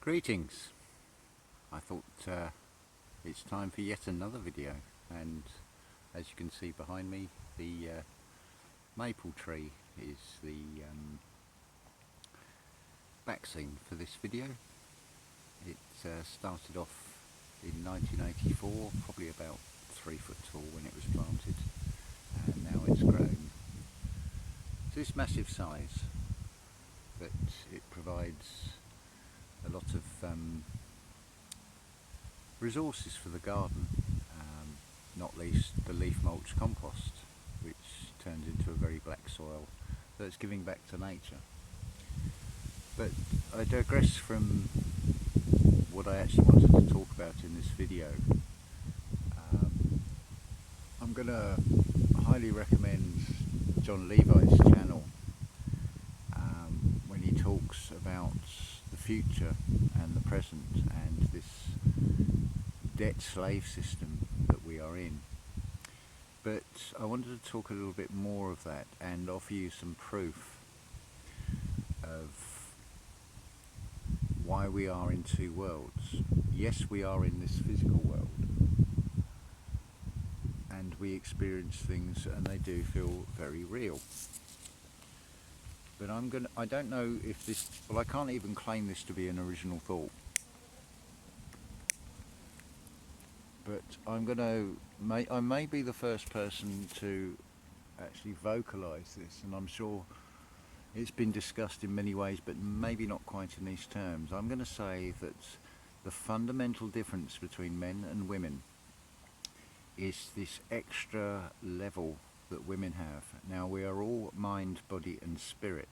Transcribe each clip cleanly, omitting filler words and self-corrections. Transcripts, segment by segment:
Greetings. I thought it's time for yet another video, and as you can see behind me, the maple tree is the back scene for this video. It started off in 1984, probably about 3 foot tall when it was planted, and now it's grown to this massive size, but it provides a lot of resources for the garden, not least the leaf mulch compost, which turns into a very black soil that's giving back to nature. But I digress from what I actually wanted to talk about in this video. I'm going to highly recommend John Levi's channel when he talks about the future and the present and this debt slave system that we are in. But I wanted to talk a little bit more of that and offer you some proof of why we are in two worlds. Yes, we are in this physical world and we experience things and they do feel very real. But I don't know if this, well, I can't even claim this to be an original thought. But I may be the first person to actually vocalise this, and I'm sure it's been discussed in many ways, but maybe not quite in these terms. I'm going to say that the fundamental difference between men and women is this extra level that women have. Now, we are all mind, body and spirit,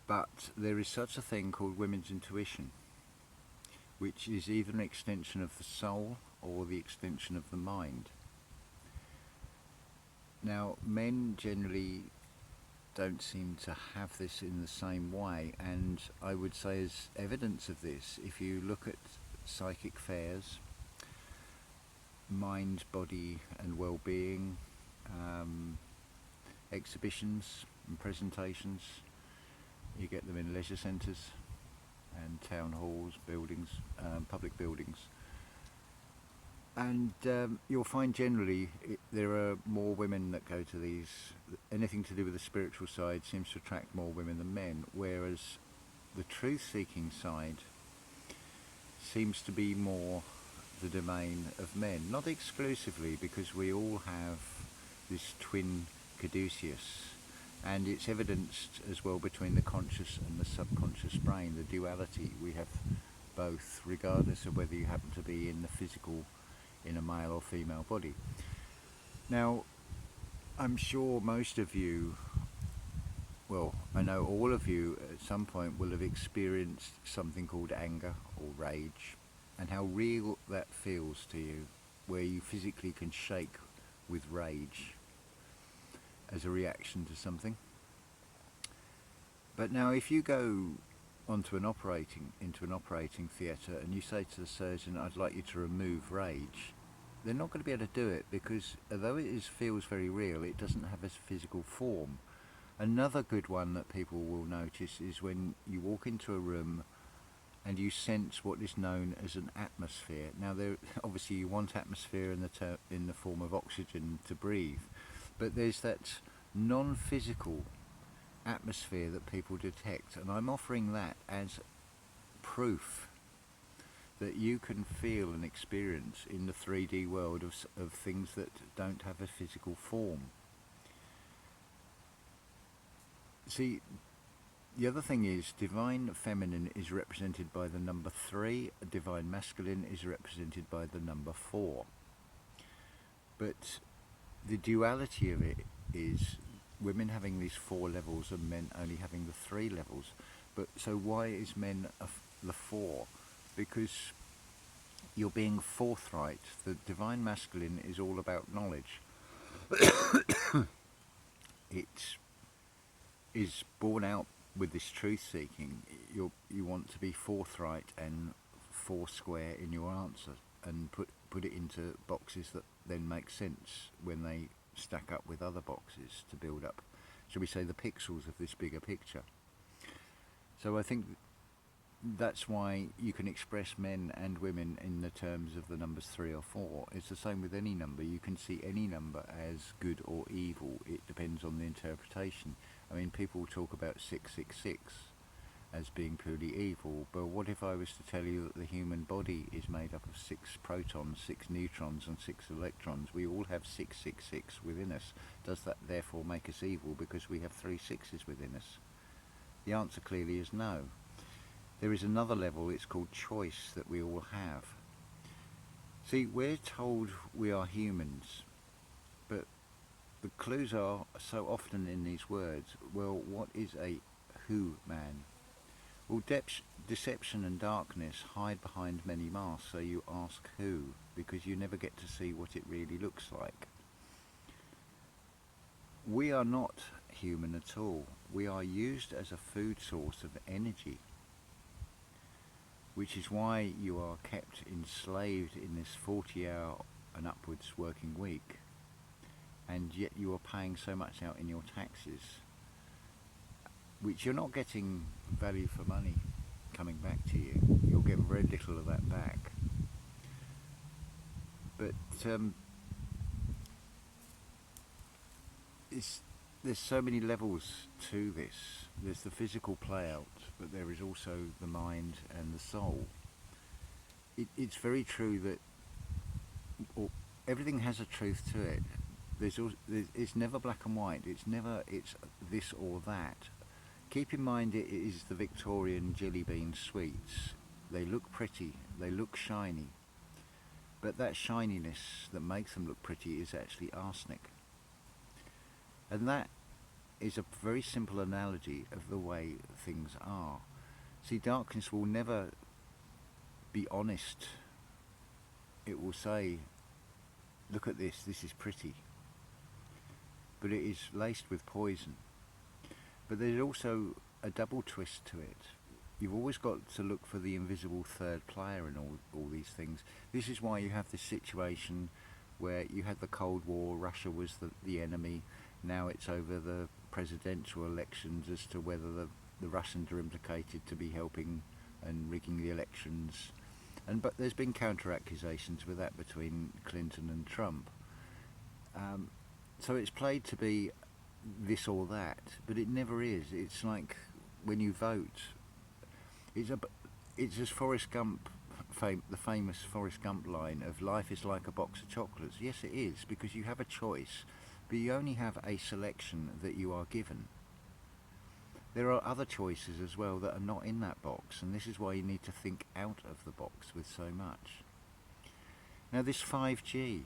but there is such a thing called women's intuition, which is either an extension of the soul or the extension of the mind. Now, men generally don't seem to have this in the same way, and I would say as evidence of this, if you look at psychic fairs, mind, body and well-being, exhibitions and presentations, you get them in leisure centres and town halls, buildings, public buildings, and you'll find generally there are more women that go to these. Anything to do with the spiritual side seems to attract more women than men, whereas the truth-seeking side seems to be more the domain of men. Not exclusively, because we all have this twin caduceus, and it's evidenced as well between the conscious and the subconscious brain, the duality. We have both, regardless of whether you happen to be in the physical, in a male or female body. Now, I'm sure most of you, well, I know all of you at some point will have experienced something called anger or rage, and how real that feels to you, where you physically can shake with rage as a reaction to something. But now if you go into an operating theatre and you say to the surgeon, I'd like you to remove rage, they're not going to be able to do it, because although it feels very real, it doesn't have a physical form. Another good one that people will notice is when you walk into a room and you sense what is known as an atmosphere. Now, obviously you want atmosphere in the form of oxygen to breathe, but there's that non-physical atmosphere that people detect, and I'm offering that as proof that you can feel and experience in the 3D world of things that don't have a physical form. See, the other thing is, divine feminine is represented by the number 3, divine masculine is represented by the number 4. But the duality of it is women having these 4 levels and men only having the 3 levels. But so why is men the 4? Because you're being forthright. The divine masculine is all about knowledge. It is born out with this truth seeking. You want to be forthright and foursquare in your answer, and put it into boxes that then make sense when they stack up with other boxes to build up, shall we say, the pixels of this bigger picture. So I think that's why you can express men and women in the terms of the numbers 3 or 4. It's the same with any number. You can see any number as good or evil. It depends on the interpretation. I mean, people talk about 666 as being purely evil, but what if I was to tell you that the human body is made up of 6 protons, 6 neutrons and 6 electrons? We all have 666 within us. Does that therefore make us evil because we have 3 sixes within us? The answer clearly is no. There is another level, it's called choice, that we all have. See, we're told we are humans, but the clues are so often in these words. Well, what is a who man? Well, deception and darkness hide behind many masks, so you ask who, because you never get to see what it really looks like. We are not human at all. We are used as a food source of energy, which is why you are kept enslaved in this 40-hour and upwards working week, and yet you are paying so much out in your taxes, which you're not getting value for money coming back to you. You'll get very little of that back. But there's so many levels to this. There's the physical play out, but there is also the mind and the soul. It's very true that everything has a truth to it. It's never black and white. It's this or that. Keep in mind it is the Victorian jelly bean sweets. They look pretty, they look shiny, but that shininess that makes them look pretty is actually arsenic. And that is a very simple analogy of the way things are. See, darkness will never be honest. It will say, look at this is pretty. But it is laced with poison. But there's also a double twist to it. You've always got to look for the invisible third player in all these things. This is why you have this situation where you had the Cold War, Russia was the enemy. Now it's over the presidential elections as to whether the Russians are implicated to be helping and rigging the elections. But there's been counter-accusations with that between Clinton and Trump. So it's played to be this or that, but it never is. It's like when you vote, it's as Forrest Gump, the famous Forrest Gump line of life is like a box of chocolates. Yes, it is, because you have a choice, but you only have a selection that you are given. There are other choices as well that are not in that box, and this is why you need to think out of the box with so much. Now this 5G,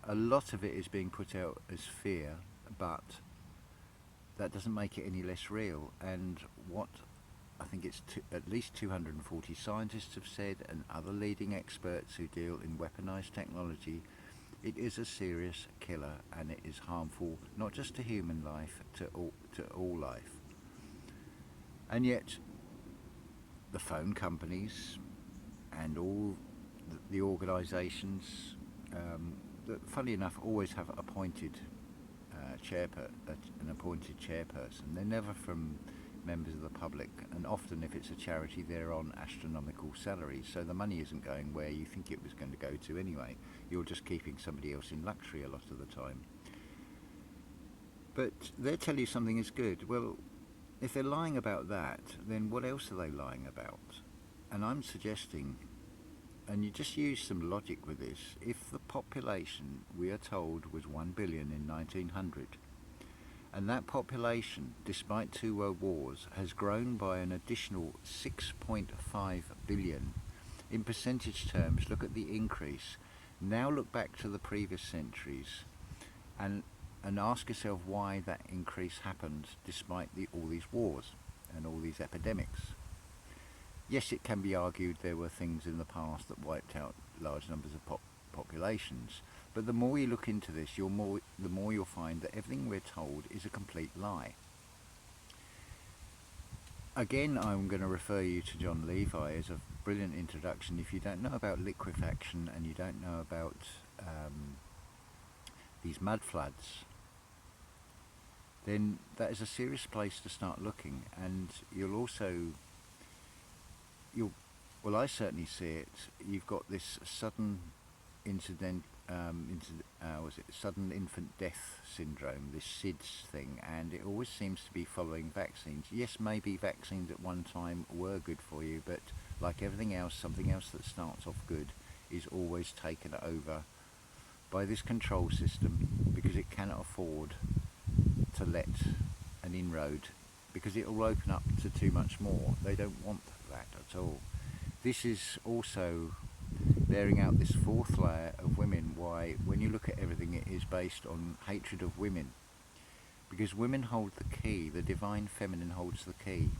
a lot of it is being put out as fear, but that doesn't make it any less real. And what I think it's at least 240 scientists have said, and other leading experts who deal in weaponized technology, it is a serious killer, and it is harmful not just to human life, to all life. And yet the phone companies and all the organisations that, funny enough, always have appointed an appointed chairperson. They're never from members of the public, and often if it's a charity they're on astronomical salaries, so the money isn't going where you think it was going to go to anyway. You're just keeping somebody else in luxury a lot of the time. But they tell you something is good. Well, if they're lying about that, then what else are they lying about? And I'm suggesting, and you just use some logic with this, if the population, we are told, was 1 billion in 1900, and that population, despite 2 world wars, has grown by an additional 6.5 billion. In percentage terms, look at the increase. Now look back to the previous centuries and ask yourself why that increase happened despite all these wars and all these epidemics. Yes, it can be argued there were things in the past that wiped out large numbers of populations, but the more you look into this, the more you'll find that everything we're told is a complete lie. Again, I'm going to refer you to John Levi as a brilliant introduction. If you don't know about liquefaction and you don't know about these mud floods, then that is a serious place to start looking. And you'll also you'll, well, I certainly see it. You've got this sudden was it sudden infant death syndrome, this SIDS thing, and it always seems to be following vaccines. Yes, maybe vaccines at one time were good for you, but like everything else, something else that starts off good is always taken over by this control system because it cannot afford to let an inroad, because it will open up to too much more. They don't want that at all. This is also bearing out this fourth layer of women, why when you look at everything it is based on hatred of women, because women hold the key, the divine feminine holds the key.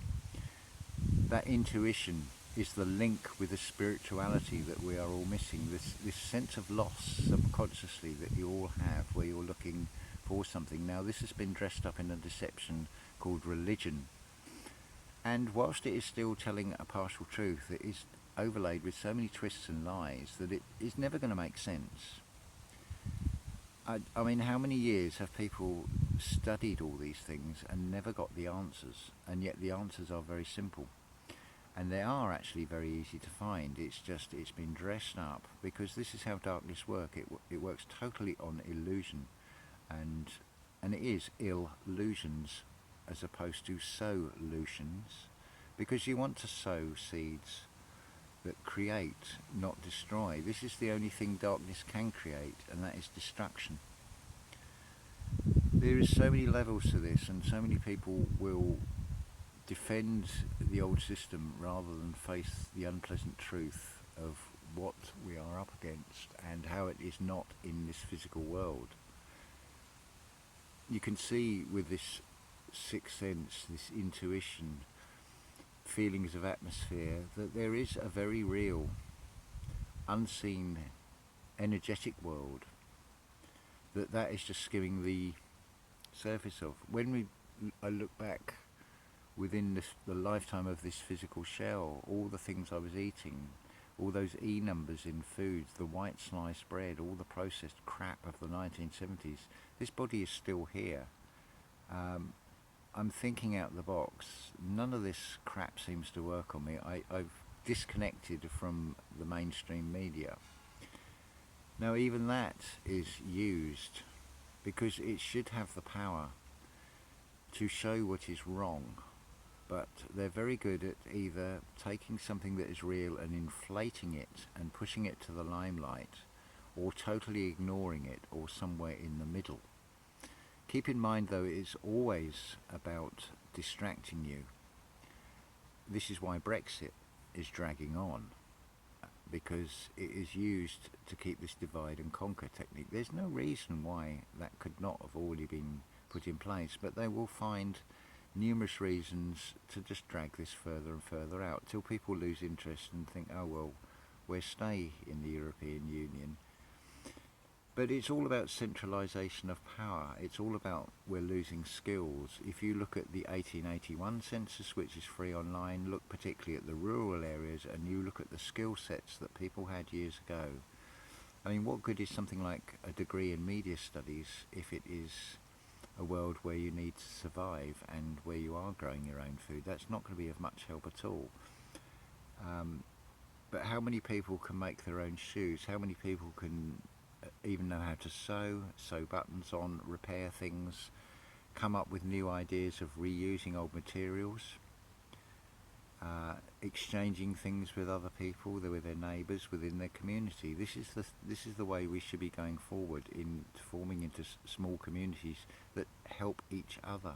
That intuition is the link with the spirituality that we are all missing, this sense of loss subconsciously that you all have, where you're looking for something. Now this has been dressed up in a deception called religion, and whilst it is still telling a partial truth, it is overlaid with so many twists and lies that it is never going to make sense. I mean, how many years have people studied all these things and never got the answers? And yet the answers are very simple. And they are actually very easy to find. It's just, it's been dressed up, because this is how darkness works. It works totally on illusion. And it is illusions as opposed to solutions, because you want to sow seeds that create, not destroy. This is the only thing darkness can create, and that is destruction. There is so many levels to this, and so many people will defend the old system rather than face the unpleasant truth of what we are up against and how it is not in this physical world. You can see with this sixth sense, this intuition, feelings of atmosphere, that there is a very real, unseen, energetic world that is just skimming the surface of. When I look back within the lifetime of this physical shell, all the things I was eating, all those E numbers in foods, the white sliced bread, all the processed crap of the 1970s, this body is still here. I'm thinking out the box. None of this crap seems to work on me. I've disconnected from the mainstream media. Now even that is used because it should have the power to show what is wrong, but they're very good at either taking something that is real and inflating it and pushing it to the limelight, or totally ignoring it, or somewhere in the middle. Keep in mind though, it is always about distracting you. This is why Brexit is dragging on, because it is used to keep this divide and conquer technique. There's no reason why that could not have already been put in place, but they will find numerous reasons to just drag this further and further out till people lose interest and think, oh well, we'll stay in the European Union. But it's all about centralisation of power. It's all about we're losing skills. If you look at the 1881 census, which is free online, look particularly at the rural areas, and you look at the skill sets that people had years ago. I mean, what good is something like a degree in media studies if it is a world where you need to survive and where you are growing your own food? That's not going to be of much help at all. But how many people can make their own shoes? How many people can even know how to sew buttons on, repair things, come up with new ideas of reusing old materials, exchanging things with other people, with their neighbours, within their community? This is the way we should be going forward, in forming into small communities that help each other.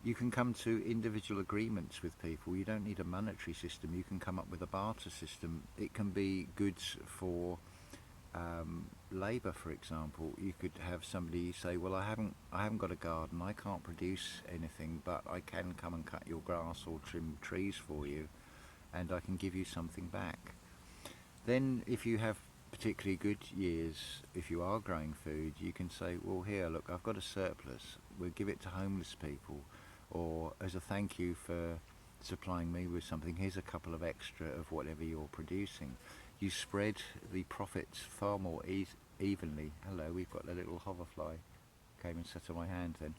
You can come to individual agreements with people. You don't need a monetary system. You can come up with a barter system. It can be goods for labour, for example. You could have somebody say, well, I haven't got a garden, I can't produce anything, but I can come and cut your grass or trim trees for you, and I can give you something back. Then if you have particularly good years, if you are growing food, you can say, well, here, look, I've got a surplus, we'll give it to homeless people, or as a thank you for supplying me with something, here's a couple of extra of whatever you're producing. You spread the profits far more evenly. Hello, we've got a little hoverfly, came and sat on my hand then.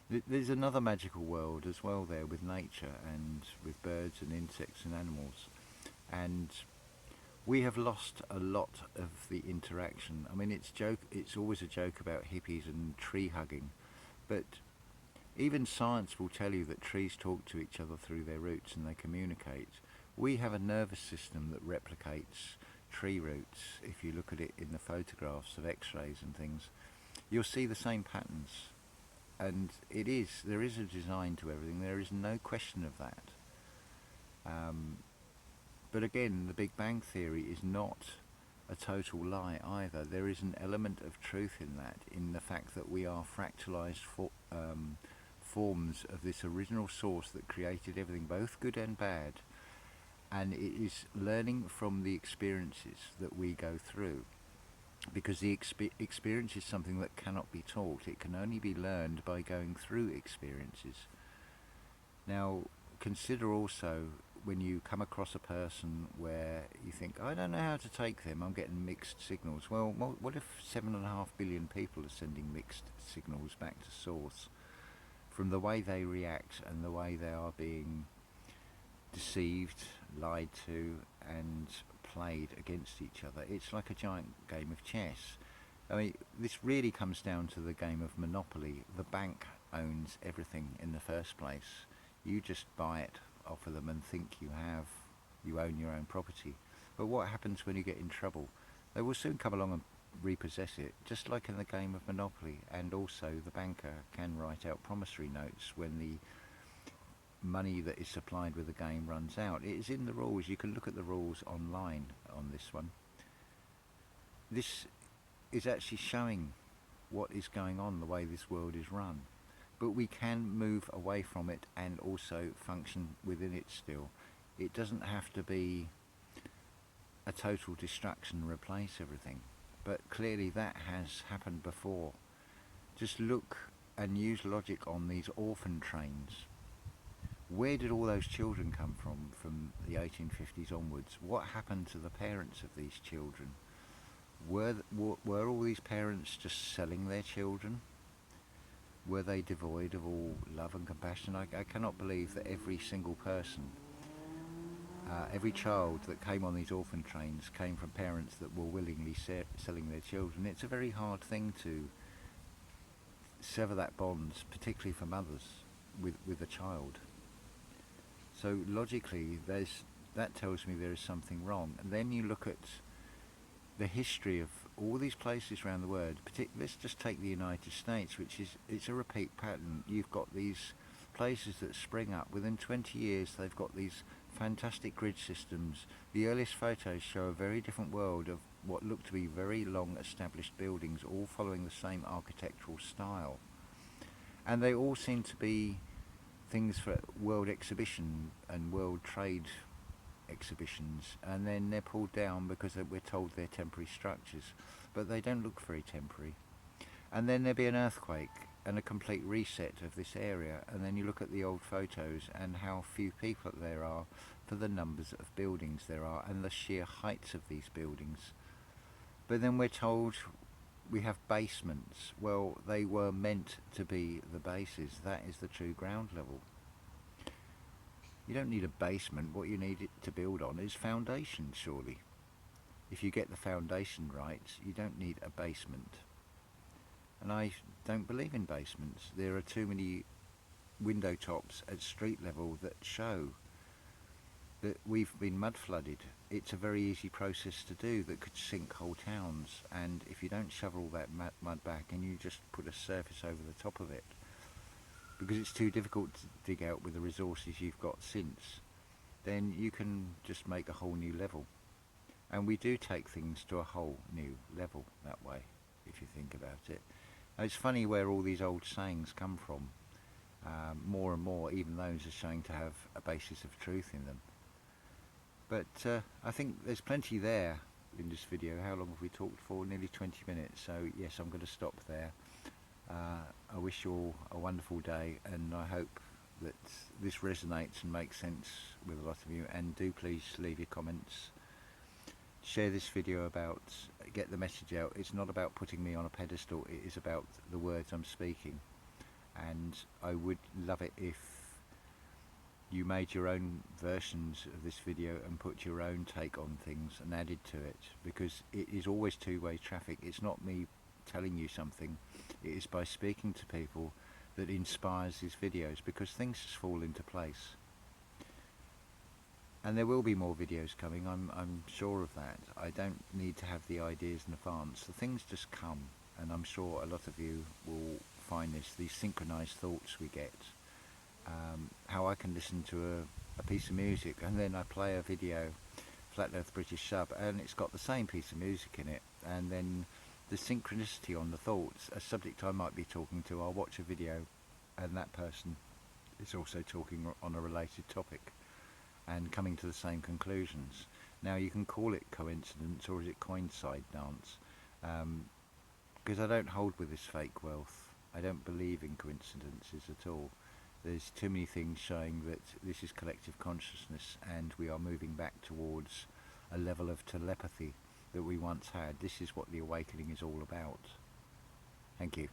There's another magical world as well there with nature and with birds and insects and animals. And we have lost a lot of the interaction. I mean, it's always a joke about hippies and tree hugging, but even science will tell you that trees talk to each other through their roots and they communicate. We have a nervous system that replicates tree roots. If you look at it in the photographs of x-rays and things, you'll see the same patterns. And there is a design to everything. There is no question of that. But again, the Big Bang Theory is not a total lie either. There is an element of truth in that, in the fact that we are fractalized forms of this original source that created everything, both good and bad, and it is learning from the experiences that we go through, because the experience is something that cannot be taught. It can only be learned by going through experiences. Now, consider also when you come across a person where you think, I don't know how to take them, I'm getting mixed signals. Well, what if 7.5 billion people are sending mixed signals back to source from the way they react and the way they are being deceived, lied to, and played against each other? It's like a giant game of chess. I mean, this really comes down to the game of Monopoly. The bank owns everything in the first place. You just buy it off of them and think you own your own property. But what happens when you get in trouble? They will soon come along and repossess it, just like in the game of Monopoly. And also the banker can write out promissory notes when the money that is supplied with the game runs out. It is in the rules. You can look at the rules online on this one. This is actually showing what is going on, the way this world is run. But we can move away from it and also function within it still. It doesn't have to be a total destruction and replace everything. But clearly that has happened before. Just look and use logic on these orphan trains. Where did all those children come from the 1850s onwards? What happened to the parents of these children? Were all these parents just selling their children? Were they devoid of all love and compassion? I cannot believe that every single person, every child that came on these orphan trains came from parents that were willingly selling their children. It's a very hard thing to sever that bond, particularly for mothers, with a child. So logically, that tells me there is something wrong. And then you look at the history of all these places around the world. Let's just take the United States, which it's a repeat pattern. You've got these places that spring up. Within 20 years, they've got these fantastic grid systems. The earliest photos show a very different world of what look to be very long established buildings, all following the same architectural style. And they all seem to be things for world exhibition and world trade exhibitions, and then they're pulled down because we're told they're temporary structures, but they don't look very temporary. And then there'll be an earthquake and a complete reset of this area, and then you look at the old photos and how few people there are for the numbers of buildings there are and the sheer heights of these buildings. But then we're told we have basements. Well, they were meant to be the bases. That is the true ground level. You don't need a basement. What you need it to build on is foundation, surely. If you get the foundation right, you don't need a basement. And I don't believe in basements. There are too many window tops at street level that show that we've been mud flooded. It's a very easy process to do that could sink whole towns, and if you don't shovel all that mud back and you just put a surface over the top of it, because it's too difficult to dig out with the resources you've got since, then you can just make a whole new level. And we do take things to a whole new level that way, if you think about it. Now, it's funny where all these old sayings come from. More and more, even those are showing to have a basis of truth in them. But I think there's plenty there in this video. How long have we talked for? Nearly 20 minutes. So yes, I'm going to stop there. I wish you all a wonderful day, and I hope that this resonates and makes sense with a lot of you. And do please leave your comments. Share this video get the message out. It's not about putting me on a pedestal. It is about the words I'm speaking. and I would love it if you made your own versions of this video and put your own take on things and added to it, because it is always two-way traffic. It's not me telling you something, it is by speaking to people that inspires these videos, because things just fall into place. And there will be more videos coming, I'm sure of that. I don't need to have the ideas in advance. The things just come, and I'm sure a lot of you will find this, these synchronized thoughts we get. How I can listen to a piece of music and then I play a video, Flat Earth British Sub, and it's got the same piece of music in it, and then the synchronicity on the thoughts, a subject I might be talking to, I'll watch a video and that person is also talking on a related topic and coming to the same conclusions. Now you can call it coincidence, or is it coincide dance, because I don't hold with this fake wealth. I don't believe in coincidences at all. There's too many things showing that this is collective consciousness, and we are moving back towards a level of telepathy that we once had. This is what the awakening is all about. Thank you.